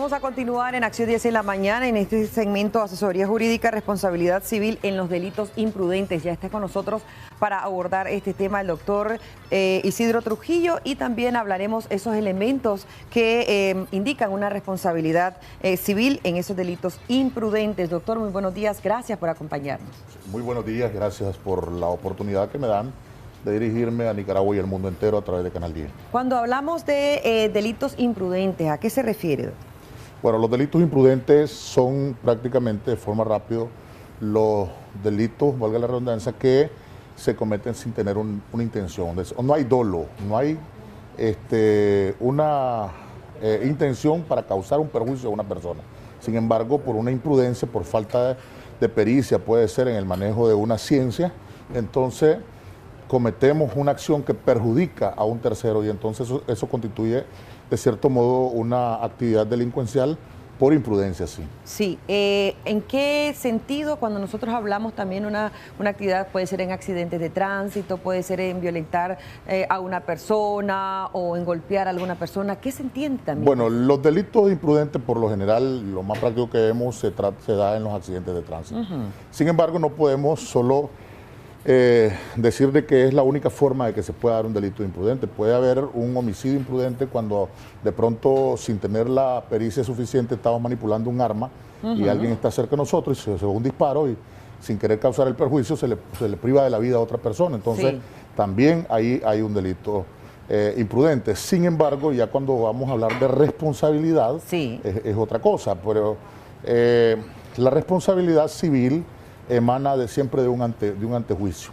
Vamos a continuar en Acción 10 en la mañana, en este segmento Asesoría Jurídica, Responsabilidad Civil en los Delitos Imprudentes. Ya está con nosotros para abordar este tema el doctor Isidro Trujillo, y también hablaremos esos elementos que indican una responsabilidad civil en esos delitos imprudentes. Doctor, muy buenos días, gracias por acompañarnos. Muy buenos días, gracias por la oportunidad que me dan de dirigirme a Nicaragua y al mundo entero a través de Canal 10. Cuando hablamos de delitos imprudentes, ¿a qué se refiere? Bueno, los delitos imprudentes son prácticamente, de forma rápida, los delitos, valga la redundancia, que se cometen sin tener una intención. No hay dolo, no hay una intención para causar un perjuicio a una persona. Sin embargo, por una imprudencia, por falta de pericia, puede ser en el manejo de una ciencia, entonces cometemos una acción que perjudica a un tercero, y entonces eso constituye de cierto modo una actividad delincuencial por imprudencia, sí. Sí, ¿en qué sentido cuando nosotros hablamos también una actividad puede ser en accidentes de tránsito, puede ser en violentar a una persona o en golpear a alguna persona? ¿Qué se entiende también? Bueno, los delitos imprudentes por lo general, lo más práctico que vemos se da en los accidentes de tránsito. Sin embargo, no podemos solo decir de que es la única forma de que se pueda dar un delito imprudente. Puede haber un homicidio imprudente cuando de pronto, sin tener la pericia suficiente, estamos manipulando un arma y alguien está cerca de nosotros y se da un disparo y sin querer causar el perjuicio se le priva de la vida a otra persona. Entonces, también ahí hay un delito imprudente. Sin embargo, ya cuando vamos a hablar de responsabilidad, es otra cosa. Pero la responsabilidad civil emana siempre de un antejuicio.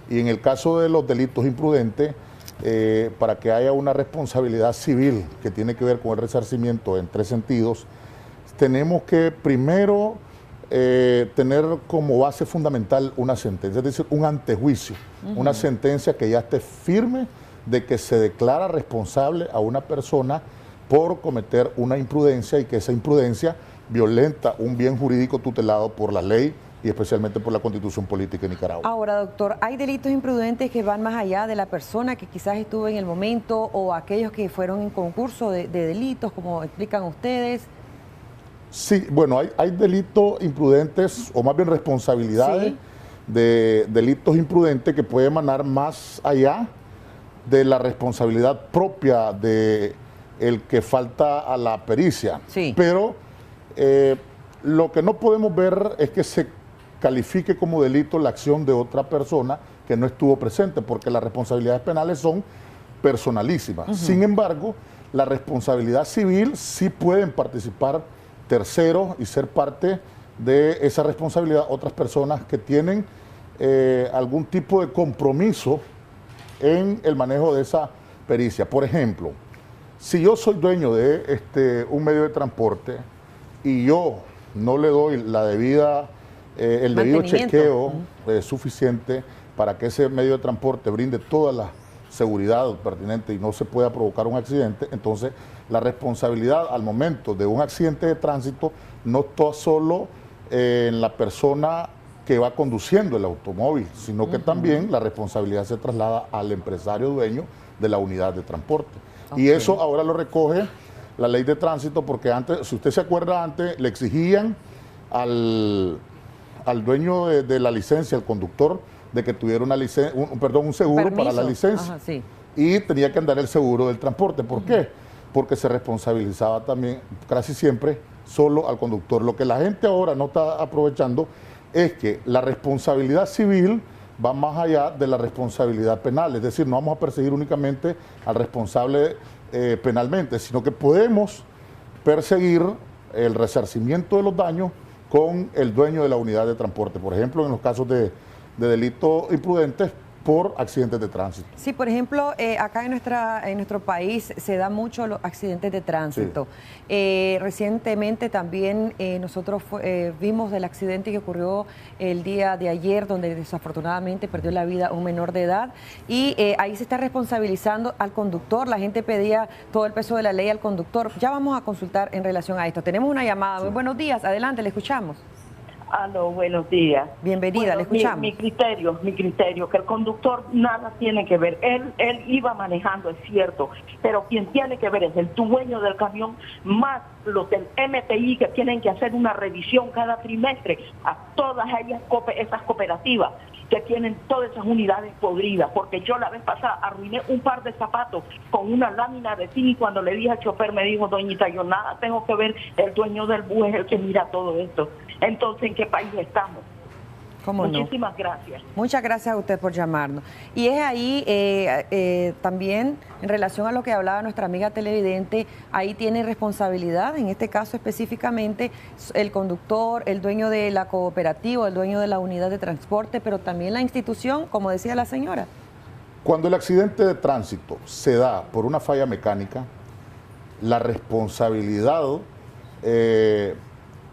Y en el caso de los delitos imprudentes, para que haya una responsabilidad civil que tiene que ver con el resarcimiento en tres sentidos, tenemos que primero tener como base fundamental una sentencia, es decir, un antejuicio, una sentencia que ya esté firme de que se declara responsable a una persona por cometer una imprudencia y que esa imprudencia violenta un bien jurídico tutelado por la ley y especialmente por la Constitución Política de Nicaragua. Ahora, doctor, ¿hay delitos imprudentes que van más allá de la persona que quizás estuvo en el momento o aquellos que fueron en concurso de delitos, como explican ustedes? Sí, bueno, hay delitos imprudentes, o más bien responsabilidades de delitos imprudentes que pueden emanar más allá de la responsabilidad propia de el que falta a la pericia. Pero lo que no podemos ver es que se califique como delito la acción de otra persona que no estuvo presente, porque las responsabilidades penales son personalísimas. Sin embargo, la responsabilidad civil sí pueden participar terceros y ser parte de esa responsabilidad otras personas que tienen algún tipo de compromiso en el manejo de esa pericia. Por ejemplo, si yo soy dueño de un medio de transporte y yo no le doy la debida el debido chequeo suficiente para que ese medio de transporte brinde toda la seguridad pertinente y no se pueda provocar un accidente, entonces la responsabilidad al momento de un accidente de tránsito no está solo en la persona que va conduciendo el automóvil, sino que también la responsabilidad se traslada al empresario dueño de la unidad de transporte. Y eso ahora lo recoge la ley de tránsito, porque antes, si usted se acuerda, antes le exigían al dueño de la licencia, al conductor, de que tuviera un seguro para la licencia. Y tenía que andar el seguro del transporte. ¿Por qué? Porque se responsabilizaba también, casi siempre, solo al conductor. Lo que la gente ahora no está aprovechando es que la responsabilidad civil va más allá de la responsabilidad penal. Es decir, no vamos a perseguir únicamente al responsable penalmente, sino que podemos perseguir el resarcimiento de los daños con el dueño de la unidad de transporte. Por ejemplo, en los casos de delitos imprudentes por accidentes de tránsito. Sí, por ejemplo, acá en nuestro país se dan mucho los accidentes de tránsito. Recientemente también nosotros vimos el accidente que ocurrió el día de ayer, donde desafortunadamente perdió la vida un menor de edad, y ahí se está responsabilizando al conductor. La gente pedía todo el peso de la ley al conductor. Ya vamos a consultar en relación a esto. Tenemos una llamada. Muy buenos días, adelante, le escuchamos. Aló, buenos días. Bienvenida, Bueno, le escuchamos. Mi criterio, que el conductor nada tiene que ver. Él iba manejando, es cierto, pero quien tiene que ver es el dueño del camión, más los del MTI que tienen que hacer una revisión cada trimestre a todas esas cooperativas que tienen todas esas unidades podridas, porque yo la vez pasada arruiné un par de zapatos con una lámina de zinc y cuando le dije al chofer me dijo, doñita, yo nada tengo que ver, el dueño del bus es el que mira todo esto. Entonces, ¿en qué país estamos? ¿Cómo no? Muchísimas gracias. Muchas gracias a usted por llamarnos. Y es ahí también, en relación a lo que hablaba nuestra amiga televidente, ahí tiene responsabilidad, en este caso específicamente, el conductor, el dueño de la cooperativa, el dueño de la unidad de transporte, pero también la institución, como decía la señora. Cuando el accidente de tránsito se da por una falla mecánica, la responsabilidad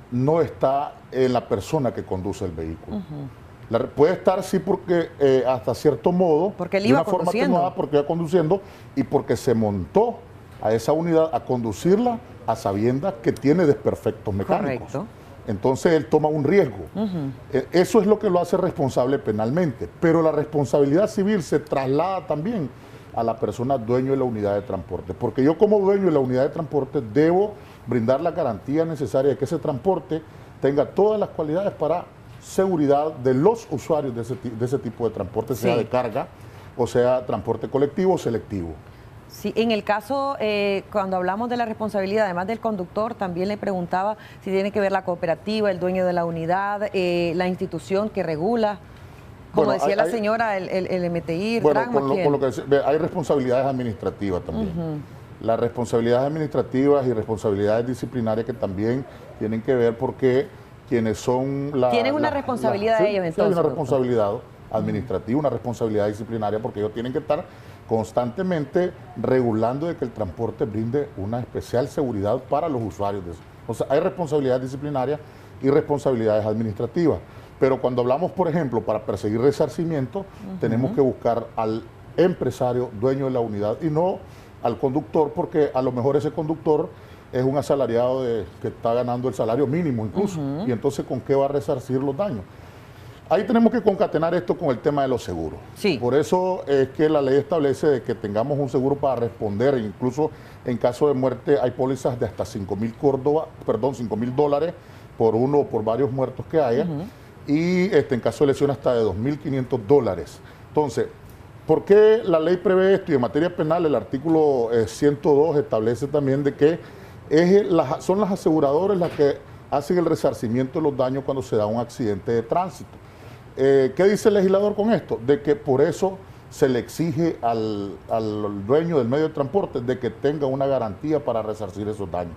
no está en la persona que conduce el vehículo. Puede estar, sí, porque hasta cierto modo, porque él de iba una forma conduciendo. atenuada, porque iba conduciendo y porque se montó a esa unidad a conducirla a sabiendas que tiene desperfectos mecánicos. Correcto. Entonces él toma un riesgo. Eso es lo que lo hace responsable penalmente, pero la responsabilidad civil se traslada también a la persona dueño de la unidad de transporte, porque yo como dueño de la unidad de transporte debo brindar la garantía necesaria de que ese transporte tenga todas las cualidades para seguridad de los usuarios de ese tipo de transporte, sea de carga o sea transporte colectivo o selectivo. Sí, en el caso, cuando hablamos de la responsabilidad, además del conductor, también le preguntaba si tiene que ver la cooperativa, el dueño de la unidad, la institución que regula, como decía la señora, el MTI, bueno, Dragma, con lo que hay responsabilidades administrativas también. Las responsabilidades administrativas y responsabilidades disciplinarias que también tienen que ver porque quienes son tienen una responsabilidad ellos, entonces. Sí, hay una responsabilidad administrativa, una responsabilidad disciplinaria, porque ellos tienen que estar constantemente regulando de que el transporte brinde una especial seguridad para los usuarios. O sea, hay responsabilidades disciplinarias y responsabilidades administrativas. Pero cuando hablamos, por ejemplo, para perseguir resarcimiento, tenemos que buscar al empresario dueño de la unidad y no al conductor, porque a lo mejor ese conductor es un asalariado que está ganando el salario mínimo incluso, y entonces ¿con qué va a resarcir los daños? Ahí tenemos que concatenar esto con el tema de los seguros. Sí. Por eso es que la ley establece de que tengamos un seguro para responder, incluso en caso de muerte hay pólizas de hasta $5,000 por uno o por varios muertos que haya, y en caso de lesión hasta de $2,500. Entonces, ¿por qué la ley prevé esto? Y en materia penal el artículo 102 establece también de que son las aseguradoras las que hacen el resarcimiento de los daños cuando se da un accidente de tránsito. ¿Qué dice el legislador con esto? De que por eso se le exige al dueño del medio de transporte de que tenga una garantía para resarcir esos daños.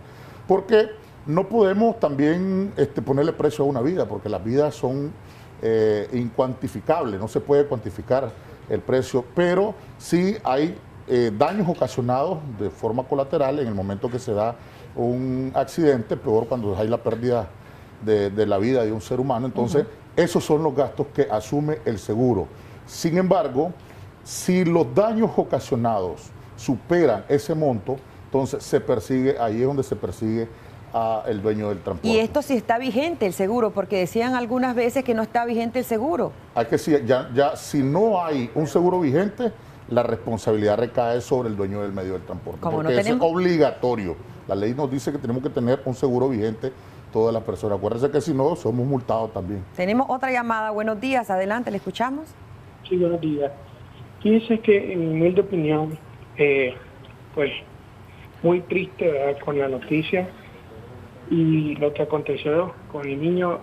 Porque no podemos también ponerle precio a una vida, porque las vidas son incuantificables, no se puede cuantificar el precio, pero sí hay daños ocasionados de forma colateral en el momento que se da un accidente, peor cuando hay la pérdida de la vida de un ser humano. Entonces, esos son los gastos que asume el seguro. Sin embargo, si los daños ocasionados superan ese monto, entonces se persigue, ahí es donde se persigue al dueño del transporte. Y esto sí está vigente el seguro, porque decían algunas veces que no está vigente el seguro. Hay que ya si no hay un seguro vigente, la responsabilidad recae sobre el dueño del medio del transporte, Como porque no tenemos... es obligatorio. La ley nos dice que tenemos que tener un seguro vigente todas las personas. Acuérdense que si no, somos multados también. Tenemos otra llamada. Buenos días, adelante, le escuchamos. Sí, buenos días. Fíjense que en mi humilde opinión, pues muy triste, ¿verdad?, con la noticia y lo que aconteció con el niño.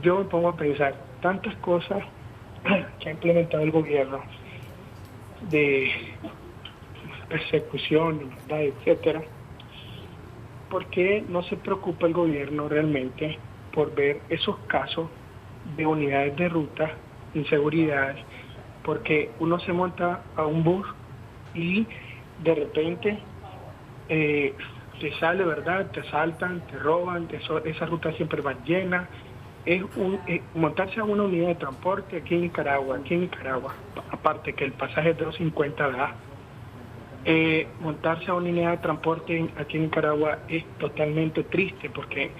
Yo me pongo a pensar tantas cosas que ha implementado el gobierno de persecución, ¿verdad?, etcétera. ¿Por qué no se preocupa el gobierno realmente por ver esos casos de unidades de ruta, inseguridades? Porque uno se monta a un bus y de repente te sale, ¿verdad?, te asaltan, te roban, esa ruta siempre va llena. Montarse a una unidad de transporte aquí en Nicaragua, aparte que el pasaje es de $2.50, ¿verdad? Montarse a una unidad de transporte aquí en Nicaragua es totalmente triste porque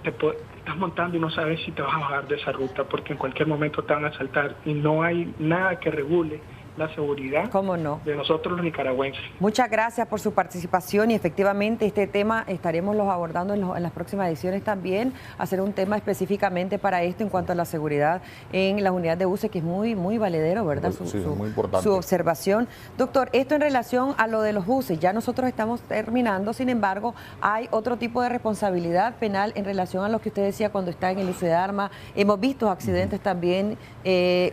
estás montando y no sabes si te vas a bajar de esa ruta, porque en cualquier momento te van a asaltar y no hay nada que regule la seguridad ¿Cómo no? de nosotros los nicaragüenses. Muchas gracias por su participación y efectivamente este tema estaremos los abordando en las próximas ediciones también, hacer un tema específicamente para esto en cuanto a la seguridad en las unidades de buses, que es muy valedero, ¿verdad? Sí, muy importante. Su observación. Doctor, esto en relación a lo de los buses, ya nosotros estamos terminando, sin embargo, hay otro tipo de responsabilidad penal en relación a lo que usted decía cuando está en el uso de armas. Hemos visto accidentes también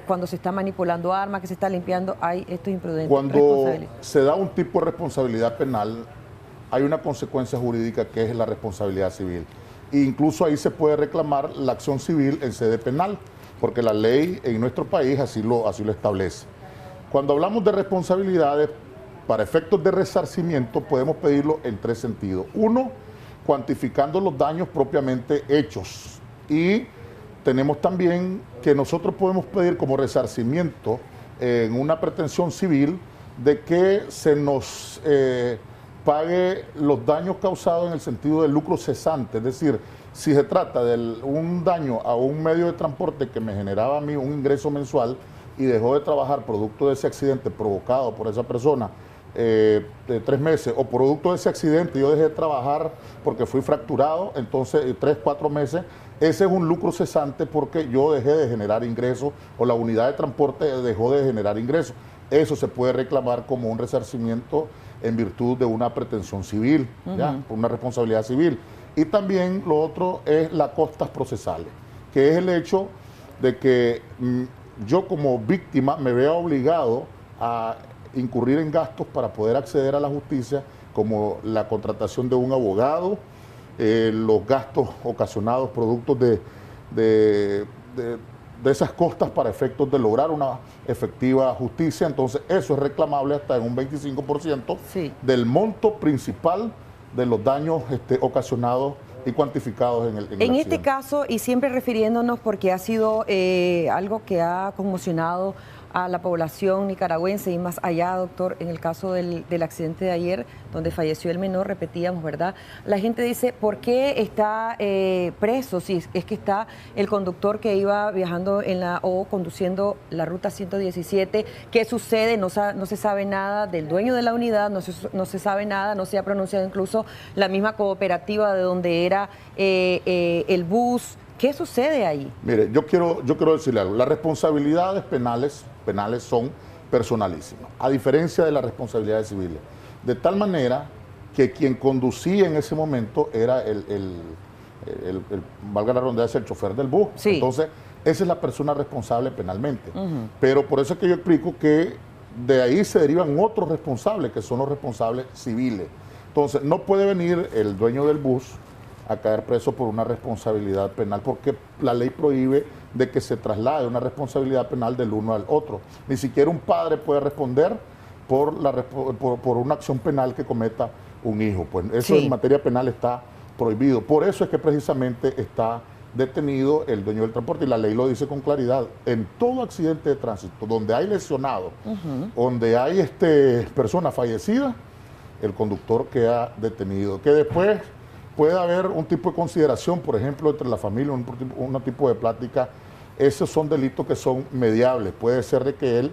cuando se está manipulando armas, que se está limpiando. Hay estos imprudentes. Cuando se da un tipo de responsabilidad penal, hay una consecuencia jurídica que es la responsabilidad civil. E incluso ahí se puede reclamar la acción civil en sede penal, porque la ley en nuestro país así lo establece. Cuando hablamos de responsabilidades, para efectos de resarcimiento, podemos pedirlo en 3 sentidos. Uno, cuantificando los daños propiamente hechos. Y tenemos también que nosotros podemos pedir como resarcimiento en una pretensión civil de que se nos pague los daños causados en el sentido del lucro cesante. Es decir, si se trata de un daño a un medio de transporte que me generaba a mí un ingreso mensual y dejó de trabajar producto de ese accidente provocado por esa persona de 3 meses, o producto de ese accidente yo dejé de trabajar porque fui fracturado, entonces 3, 4 meses, ese es un lucro cesante porque yo dejé de generar ingresos o la unidad de transporte dejó de generar ingresos. Eso se puede reclamar como un resarcimiento en virtud de una pretensión civil, ¿ya? Por una responsabilidad civil. Y también lo otro es las costas procesales, que es el hecho de que yo como víctima me vea obligado a incurrir en gastos para poder acceder a la justicia, como la contratación de un abogado, los gastos ocasionados productos de esas costas para efectos de lograr una efectiva justicia. Entonces eso es reclamable hasta en un 25% del monto principal de los daños ocasionados y cuantificados en el accidente. Este caso, y siempre refiriéndonos porque ha sido algo que ha conmocionado a la población nicaragüense y más allá, doctor, en el caso del accidente de ayer, donde falleció el menor, repetíamos, ¿verdad? La gente dice, ¿por qué está preso? Si es que está el conductor que iba viajando o conduciendo la ruta 117, ¿qué sucede? No se sabe nada del dueño de la unidad, no se sabe nada, no se ha pronunciado incluso la misma cooperativa de donde era el bus. ¿Qué sucede ahí? Mire, yo quiero decirle algo. Las responsabilidades penales son personalísimas, a diferencia de las responsabilidades civiles. De tal manera que quien conducía en ese momento era valga la redundancia, el chofer del bus. Sí. Entonces, esa es la persona responsable penalmente. Pero por eso es que yo explico que de ahí se derivan otros responsables, que son los responsables civiles. Entonces, no puede venir el dueño del bus a caer preso por una responsabilidad penal, porque la ley prohíbe de que se traslade una responsabilidad penal del uno al otro. Ni siquiera un padre puede responder por una acción penal que cometa un hijo. Pues eso en materia penal está prohibido. Por eso es que precisamente está detenido el dueño del transporte, y la ley lo dice con claridad. En todo accidente de tránsito donde hay lesionados, donde hay personas fallecidas, el conductor queda detenido. Que después puede haber un tipo de consideración, por ejemplo, entre la familia, un tipo de plática. Esos son delitos que son mediables. Puede ser de que él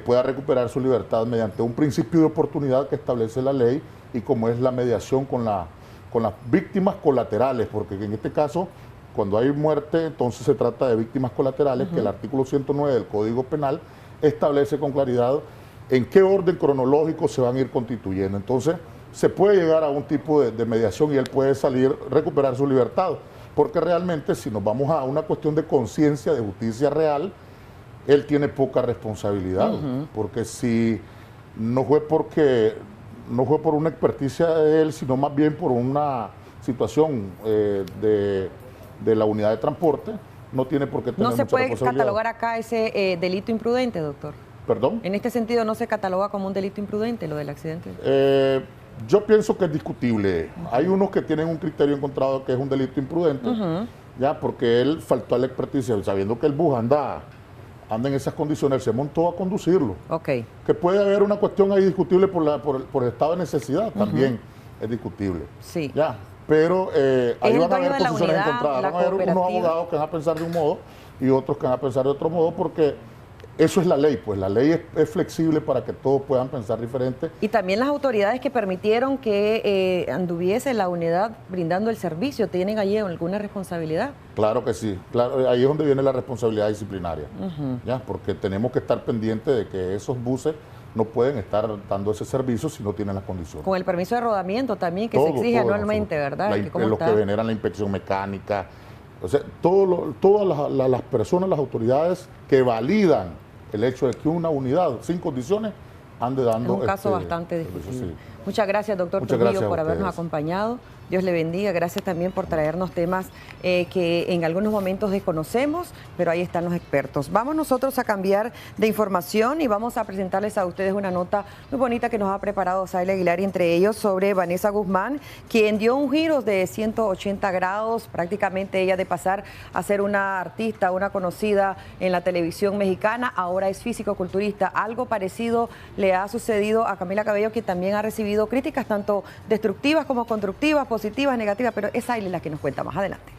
pueda recuperar su libertad mediante un principio de oportunidad que establece la ley, y como es la mediación con las víctimas colaterales, porque en este caso, cuando hay muerte, entonces se trata de víctimas colaterales, que el artículo 109 del Código Penal establece con claridad en qué orden cronológico se van a ir constituyendo. Entonces, se puede llegar a un tipo de mediación y él puede recuperar su libertad, porque realmente si nos vamos a una cuestión de conciencia, de justicia real, él tiene poca responsabilidad, porque si no fue por una experticia de él, sino más bien por una situación de la unidad de transporte, no tiene por qué tener mucha responsabilidad. ¿No se puede catalogar acá ese delito imprudente, doctor? ¿Perdón? En este sentido, ¿no se cataloga como un delito imprudente lo del accidente? Yo pienso que es discutible. Hay unos que tienen un criterio encontrado que es un delito imprudente, ya, porque él faltó a la experticia, sabiendo que el bus anda en esas condiciones, él se montó a conducirlo. Que puede haber una cuestión ahí discutible por el estado de necesidad, también es discutible. Sí. Ya. pero ahí el van a dueño haber de la posiciones unidad, encontradas. la Van a haber unos cooperativa. abogados que van a pensar de un modo y otros que van a pensar de otro modo, porque eso es la ley, pues la ley es flexible para que todos puedan pensar diferente. Y también las autoridades que permitieron que anduviese la unidad brindando el servicio, ¿tienen allí alguna responsabilidad? Claro que sí, claro, ahí es donde viene la responsabilidad disciplinaria, ¿ya? Porque tenemos que estar pendientes de que esos buses no pueden estar dando ese servicio si no tienen las condiciones. Con el permiso de rodamiento también, que se exige anualmente, ¿verdad? Los que veneran la inspección mecánica, o sea, todas las personas, las autoridades que validan el hecho de que una unidad sin condiciones ande dando... Es un caso bastante servicio, difícil. sí. Muchas gracias, doctor Muchas Trujillo, gracias por a habernos ustedes. acompañado. Dios le bendiga. Gracias también por traernos temas que en algunos momentos desconocemos, pero ahí están los expertos. Vamos nosotros a cambiar de información y vamos a presentarles a ustedes una nota muy bonita que nos ha preparado Saile Aguilar, y entre ellos sobre Vanessa Guzmán, quien dio un giro de 180 grados, prácticamente ella de pasar a ser una artista, una conocida en la televisión mexicana, ahora es físico-culturista. Algo parecido le ha sucedido a Camila Cabello, que también ha recibido críticas tanto destructivas como constructivas, positivas, negativas, pero es Saile la que nos cuenta más adelante.